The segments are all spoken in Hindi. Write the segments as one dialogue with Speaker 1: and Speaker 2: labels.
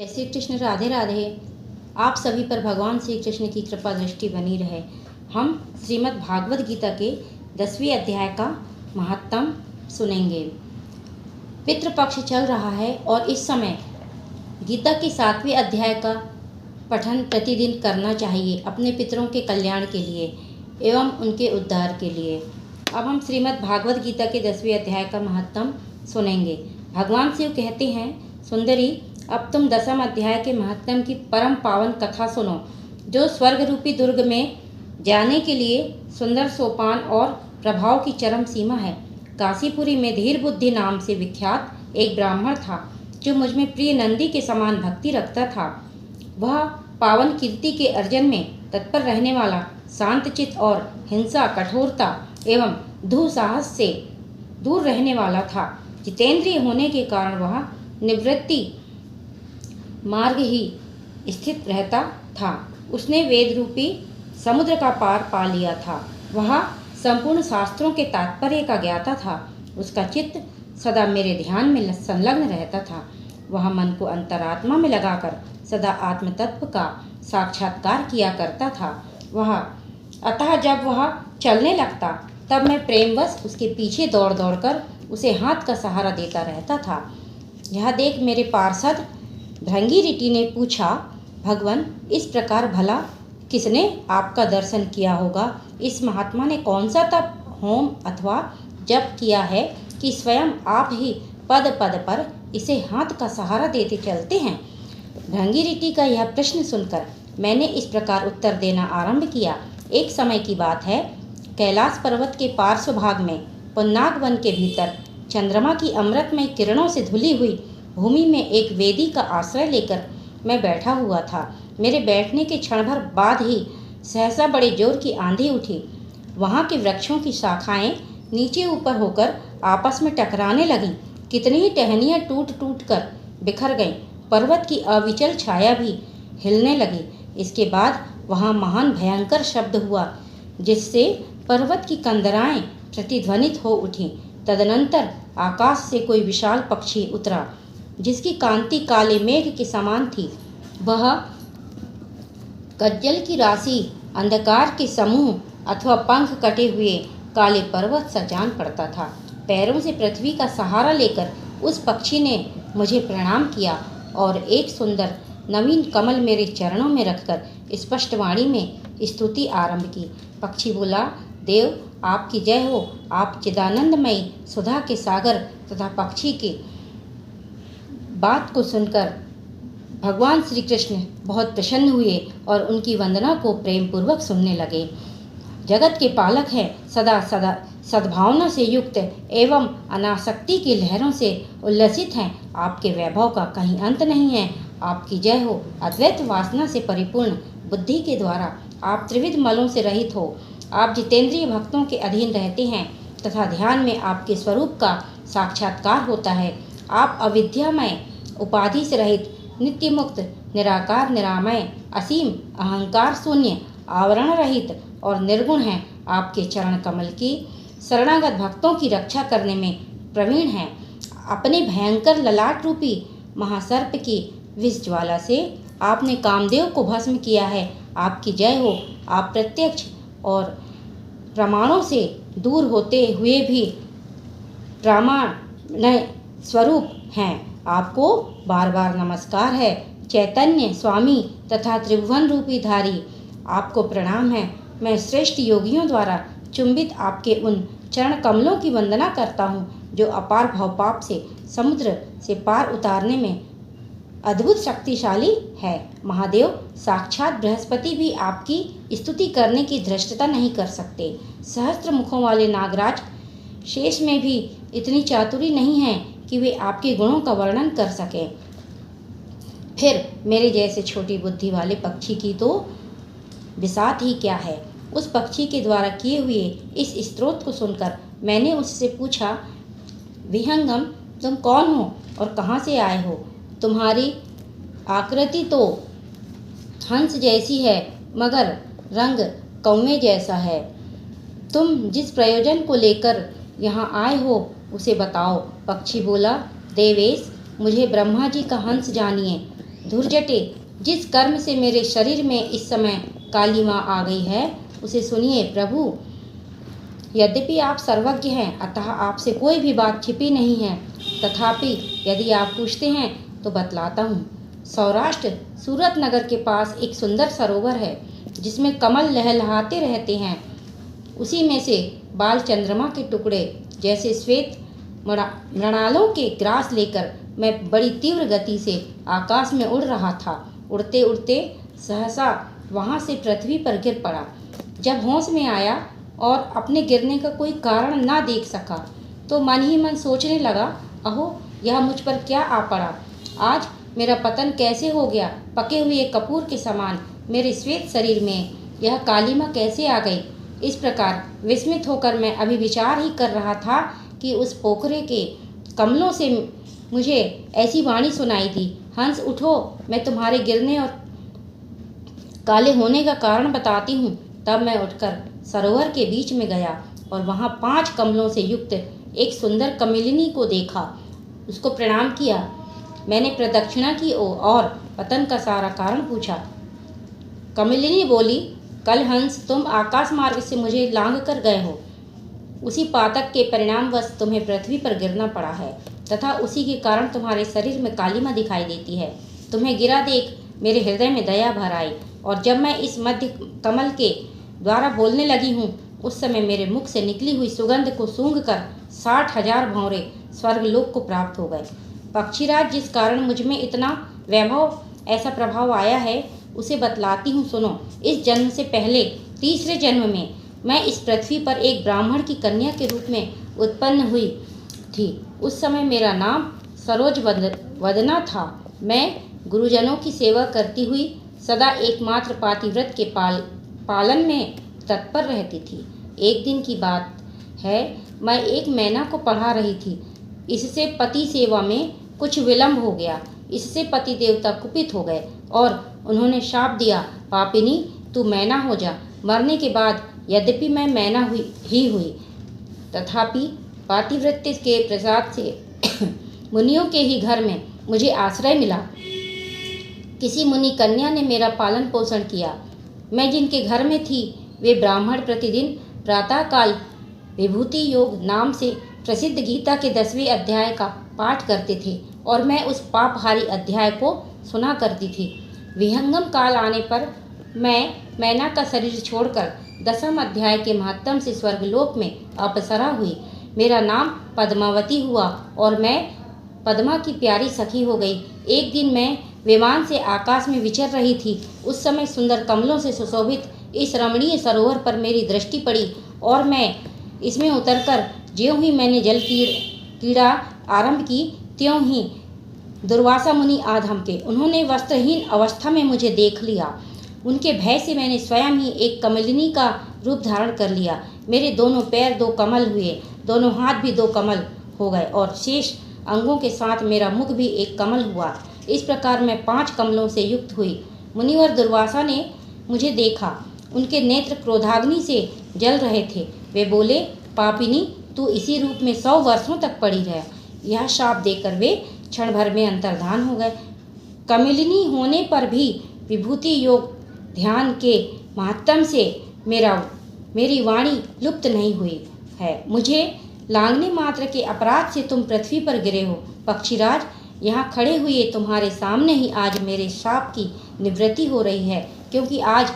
Speaker 1: जय श्री कृष्ण। राधे राधे। आप सभी पर भगवान श्री कृष्ण की कृपा दृष्टि बनी रहे। हम श्रीमद् भागवत गीता के 10वें अध्याय का महात्म्य सुनेंगे। पितृपक्ष चल रहा है और इस समय गीता के 7वें अध्याय का पठन प्रतिदिन करना चाहिए अपने पितरों के कल्याण के लिए एवं उनके उद्धार के लिए। अब हम श्रीमद् भागवत गीता के 10वें अध्याय का महात्म्य सुनेंगे। भगवान शिव कहते हैं, सुंदरी, अब तुम 10वें अध्याय के महात्म्य की परम पावन कथा सुनो, जो स्वर्ग रूपी दुर्ग में जाने के लिए सुंदर सोपान और प्रभाव की चरम सीमा है। काशीपुरी में धीर बुद्धि नाम से विख्यात एक ब्राह्मण था, जो मुझ में प्रिय नंदी के समान भक्ति रखता था। वह पावन कीर्ति के अर्जन में तत्पर रहने वाला, शांतचित्त और हिंसा, कठोरता एवं दुस्साहस से दूर रहने वाला था। जितेंद्रिय होने के कारण वह निवृत्ति मार्ग ही स्थित रहता था। उसने वेद रूपी समुद्र का पार पा लिया था। वह संपूर्ण शास्त्रों के तात्पर्य का ज्ञाता था। उसका चित्त सदा मेरे ध्यान में संलग्न रहता था। वह मन को अंतरात्मा में लगाकर सदा आत्म तत्व का साक्षात्कार किया करता था। अतः जब वह चलने लगता तब मैं प्रेमवश उसके पीछे दौड़ दौड़कर उसे हाथ का सहारा देता रहता था। यह देख मेरे पार्षद भृंगी ने पूछा, भगवान, इस प्रकार भला किसने आपका दर्शन किया होगा? इस महात्मा ने कौन सा तप, होम अथवा जप किया है कि स्वयं आप ही पद पद पर इसे हाथ का सहारा देते चलते हैं? भृंगी का यह प्रश्न सुनकर मैंने इस प्रकार उत्तर देना आरंभ किया। एक समय की बात है, कैलाश पर्वत के पार्श्व भाग में पुन्नाग वन के भीतर चंद्रमा की अमृतमय किरणों से धुली हुई भूमि में एक वेदी का आश्रय लेकर मैं बैठा हुआ था। मेरे बैठने के क्षण भर बाद ही सहसा बड़े जोर की आंधी उठी। वहाँ के वृक्षों की शाखाएं नीचे ऊपर होकर आपस में टकराने लगीं। कितनी ही टहनियाँ टूट टूट कर बिखर गईं। पर्वत की अविचल छाया भी हिलने लगी। इसके बाद वहाँ महान भयंकर शब्द हुआ, जिससे पर्वत की कंदराएं प्रतिध्वनित हो उठीं। तदनंतर आकाश से कोई विशाल पक्षी उतरा, जिसकी कांति काले मेघ के समान थी। वह कज्जल की राशि, अंधकार के समूह अथवा पंख कटे हुए काले पर्वत सा जान पड़ता था। पैरों से पृथ्वी का सहारा लेकर उस पक्षी ने मुझे प्रणाम किया और एक सुंदर नवीन कमल मेरे चरणों में रखकर स्पष्ट वाणी में स्तुति आरंभ की। पक्षी बोला, देव, आपकी जय हो। आप चिदानंदमयी सुधा के सागर तथा पक्षी की बात को सुनकर भगवान श्री कृष्ण बहुत प्रसन्न हुए और उनकी वंदना को प्रेम पूर्वक सुनने लगे। जगत के पालक हैं, सदा सदा सद्भावना से युक्त एवं अनासक्ति की लहरों से उल्लसित हैं। आपके वैभव का कहीं अंत नहीं है। आपकी जय हो। अद्वैत वासना से परिपूर्ण बुद्धि के द्वारा आप त्रिविध मलों से रहित हो। आप जितेंद्रिय भक्तों के अधीन रहते हैं तथा ध्यान में आपके स्वरूप का साक्षात्कार होता है। आप अविद्यामय, उपाधि से रहित, नित्य मुक्त, निराकार, निरामय, असीम, अहंकार शून्य, आवरण रहित और निर्गुण हैं। आपके चरण कमल की शरणागत भक्तों की रक्षा करने में प्रवीण हैं। अपने भयंकर ललाट रूपी महासर्प की विष ज्वाला से आपने कामदेव को भस्म किया है। आपकी जय हो। आप प्रत्यक्ष और प्रमाणों से दूर होते हुए भी प्रामाण्य स्वरूप हैं। आपको बार बार नमस्कार है। चैतन्य स्वामी तथा त्रिभुवन रूपी धारी, आपको प्रणाम है। मैं श्रेष्ठ योगियों द्वारा चुंबित आपके उन चरण कमलों की वंदना करता हूँ, जो अपार भवपाप से समुद्र से पार उतारने में अद्भुत शक्तिशाली है। महादेव, साक्षात बृहस्पति भी आपकी स्तुति करने की धृष्टता नहीं कर सकते। सहस्त्र मुखों वाले नागराज शेष में भी इतनी चातुरी नहीं है कि वे आपके गुणों का वर्णन कर सकें। फिर मेरे जैसे छोटी बुद्धि वाले पक्षी की तो बिसात ही क्या है। उस पक्षी के द्वारा किए हुए इस स्तोत्र को सुनकर मैंने उससे पूछा, विहंगम, तुम कौन हो और कहाँ से आए हो? तुम्हारी आकृति तो हंस जैसी है, मगर रंग कौवे जैसा है। तुम जिस प्रयोजन को लेकर यहाँ आए हो उसे बताओ। पक्षी बोला, देवेश, मुझे ब्रह्मा जी का हंस जानिए। धुर्जटे, जिस कर्म से मेरे शरीर में इस समय काली माँ आ गई है उसे सुनिए प्रभु। यद्यपि आप सर्वज्ञ हैं, अतः आपसे कोई भी बात छिपी नहीं है, तथापि यदि आप पूछते हैं तो बतलाता हूँ। सौराष्ट्र सूरत नगर के पास एक सुंदर सरोवर है जिसमें कमल लहलहाते रहते हैं। उसी में से बाल चंद्रमा के टुकड़े जैसे श्वेत मृणालों के ग्रास लेकर मैं बड़ी तीव्र गति से आकाश में उड़ रहा था। उड़ते उड़ते सहसा वहाँ से पृथ्वी पर गिर पड़ा। जब होश में आया और अपने गिरने का कोई कारण ना देख सका तो मन ही मन सोचने लगा, अहो यह मुझ पर क्या आ पड़ा। आज मेरा पतन कैसे हो गया। पके हुए कपूर के समान मेरे श्वेत शरीर में यह कालिमा कैसे आ गई। इस प्रकार विस्मित होकर मैं अभी विचार ही कर रहा था कि उस पोखरे के कमलों से मुझे ऐसी वाणी सुनाई दी, हंस उठो, मैं तुम्हारे गिरने और काले होने का कारण बताती हूँ। तब मैं उठकर सरोवर के बीच में गया और वहाँ 5 कमलों से युक्त एक सुंदर कमलिनी को देखा। उसको प्रणाम किया। मैंने प्रदक्षिणा की और पतन का सारा कारण पूछा। कमलिनी बोली, कल हंस तुम आकाश मार्ग से मुझे लांघ कर गए हो। उसी पातक के परिणामवश तुम्हें पृथ्वी पर गिरना पड़ा है तथा उसी के कारण तुम्हारे शरीर में कालिमा दिखाई देती है। तुम्हें गिरा देख मेरे हृदय में दया भर आई और जब मैं इस मध्य कमल के द्वारा बोलने लगी हूँ उस समय मेरे मुख से निकली हुई सुगंध को सूंघकर 60,000 भंवरे स्वर्गलोक को प्राप्त हो गए। पक्षीराज, जिस कारण मुझ में इतना वैभव ऐसा प्रभाव आया है उसे बतलाती हूँ, सुनो। इस जन्म से पहले तीसरे जन्म में मैं इस पृथ्वी पर एक ब्राह्मण की कन्या के रूप में उत्पन्न हुई थी। उस समय मेरा नाम सरोज वदना था। मैं गुरुजनों की सेवा करती हुई सदा एकमात्र पातिव्रत के पालन में तत्पर रहती थी। एक दिन की बात है, मैं एक मैना को पढ़ा रही थी। इससे पति सेवा में कुछ विलंब हो गया। इससे पति देवता कुपित हो गए और उन्होंने शाप दिया, पापिनी तू मैना हो जा। मरने के बाद यद्यपि मैं मैना हुई तथापि पातिव्रत्य के प्रसाद से मुनियों के ही घर में मुझे आश्रय मिला। किसी मुनि कन्या ने मेरा पालन पोषण किया। मैं जिनके घर में थी वे ब्राह्मण प्रतिदिन प्रातःकाल विभूति योग नाम से प्रसिद्ध गीता के 10वें अध्याय का पाठ करते थे और मैं उस पापहारी अध्याय को सुना करती थी। विहंगम काल आने पर मैं मैना का शरीर छोड़कर 10वें अध्याय के महात्म से स्वर्गलोक में अप्सरा हुई। मेरा नाम पद्मावती हुआ और मैं पद्मा की प्यारी सखी हो गई। एक दिन मैं विमान से आकाश में विचर रही थी। उस समय सुंदर कमलों से सुशोभित इस रमणीय सरोवर पर मेरी दृष्टि पड़ी और मैं इसमें उतरकर ज्यों ही मैंने जल क्रीड़ा आरंभ की त्यों ही दुर्वासा मुनि आ धमके। उन्होंने वस्त्रहीन अवस्था में मुझे देख लिया। उनके भय से मैंने स्वयं ही एक कमलिनी का रूप धारण कर लिया। मेरे दोनों पैर 2 कमल हुए, दोनों हाथ भी 2 कमल हो गए और शेष अंगों के साथ मेरा मुख भी एक कमल हुआ। इस प्रकार मैं 5 कमलों से युक्त हुई। मुनिवर दुर्वासा ने मुझे देखा। उनके नेत्र क्रोधाग्नि से जल रहे थे। वे बोले, पापिनी तू इसी रूप में 100 वर्षों तक पड़ी रह। यह शाप देकर वे क्षण भर में अंतर्धान हो गए। कमलिनी होने पर भी विभूति योग ध्यान के महात्म से मेरी वाणी लुप्त नहीं हुई है। मुझे लांघने मात्र के अपराध से तुम पृथ्वी पर गिरे हो। पक्षीराज, यहाँ खड़े हुए तुम्हारे सामने ही आज मेरे शाप की निवृत्ति हो रही है, क्योंकि आज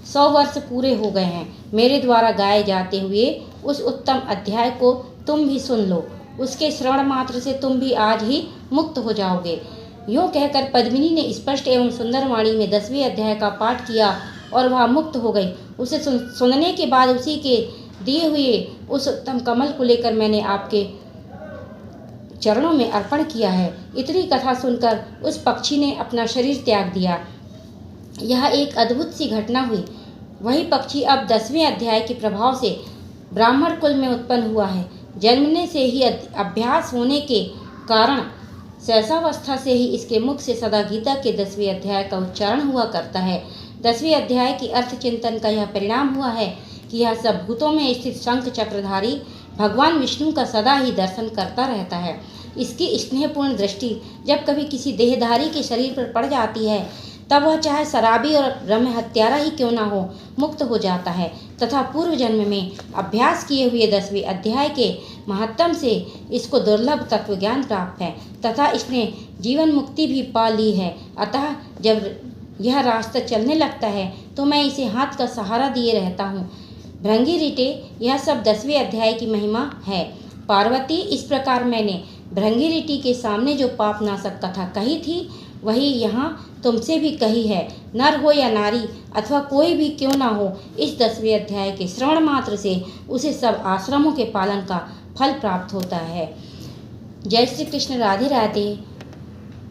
Speaker 1: 100 वर्ष पूरे हो गए हैं। मेरे द्वारा गाए जाते हुए उस उत्तम अध्याय को तुम भी सुन लो। उसके श्रवण मात्र से तुम भी आज ही मुक्त हो जाओगे। यूँ कहकर पद्मिनी ने स्पष्ट एवं सुंदर वाणी में 10वें अध्याय का पाठ किया और वह मुक्त हो गई। उसे सुनने के बाद उसी के दिए हुए उस उत्तम कमल को लेकर मैंने आपके चरणों में अर्पण किया है। इतनी कथा सुनकर उस पक्षी ने अपना शरीर त्याग दिया। यह एक अद्भुत सी घटना हुई। वही पक्षी अब 10वें अध्याय के प्रभाव से ब्राह्मण कुल में उत्पन्न हुआ है। जन्मने से ही अभ्यास होने के कारण शैशवावस्था से ही इसके मुख से सदा गीता के 10वें अध्याय का उच्चारण हुआ करता है। 10वें अध्याय की अर्थ चिंतन का यह परिणाम हुआ है कि यह सब भूतों में स्थित शंख चक्रधारी भगवान विष्णु का सदा ही दर्शन करता रहता है। इसकी स्नेहपूर्ण दृष्टि जब कभी किसी देहधारी के शरीर पर पड़ जाती है, तब वह चाहे शराबी और ब्रह्म हत्यारा ही क्यों न हो, मुक्त हो जाता है तथा पूर्व जन्म में अभ्यास किए हुए 10वें अध्याय के महत्तम से इसको दुर्लभ तत्व ज्ञान प्राप्त है तथा इसने जीवन मुक्ति भी पा ली है। अतः जब यह रास्ता चलने लगता है तो मैं इसे हाथ का सहारा दिए रहता हूँ। भृंगी यह सब 10वें अध्याय की महिमा है। पार्वती, इस प्रकार मैंने भृंगी के सामने जो पाप नाशक कथा कही थी, वही यहाँ तुमसे भी कही है। नर हो या नारी अथवा कोई भी क्यों ना हो, इस 10वें अध्याय के श्रवण मात्र से उसे सब आश्रमों के पालन का फल प्राप्त होता है। जय श्री कृष्ण। राधे राधे।